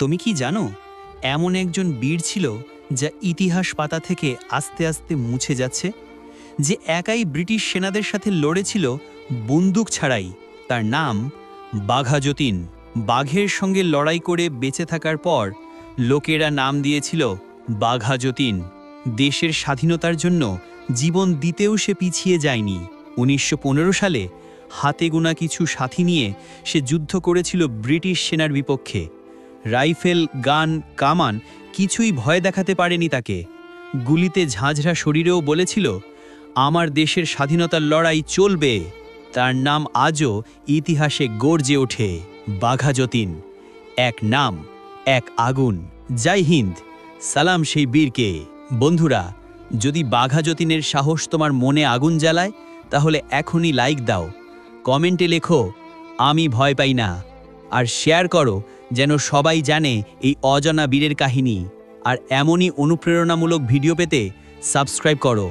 তুমি কি জানো এমন একজন বীর ছিল যা ইতিহাস পাতা থেকে আস্তে আস্তে মুছে যাচ্ছে, যে একাই ব্রিটিশ সেনাদের সাথে লড়েছিল বন্দুক ছাড়াই। তার নাম বাঘা যতীন। বাঘের সঙ্গে লড়াই করে বেঁচে থাকার পর লোকেরা নাম দিয়েছিল বাঘা যতীন। দেশের স্বাধীনতার জন্য জীবন দিতেও সে পিছিয়ে যায়নি। ১৯১৫ সালে হাতে গোনা কিছু সাথী নিয়ে সে যুদ্ধ করেছিল ব্রিটিশ সেনার বিপক্ষে। রাইফেল, গান, কামান কিছুই ভয় দেখাতে পারেনি তাকে। গুলিতে ঝাঁঝরা শরীরেও বলেছিল, আমার দেশের স্বাধীনতার লড়াই চলবে। তার নাম আজও ইতিহাসে গর্জে ওঠে, বাঘা যতীন। এক নাম, এক আগুন। জয় হিন্দ, সালাম সেই বীরকে। বন্ধুরা, যদি বাঘা যতীনের সাহস তোমার মনে আগুন জ্বালায়, তাহলে এখনই লাইক দাও, কমেন্টে লেখো আমি ভয় পাই না, আর শেয়ার করো যেন সবাই জানে এই অজানা বীরের কাহিনী। আর এমনই অনুপ্রেরণামূলক ভিডিও পেতে সাবস্ক্রাইব করো।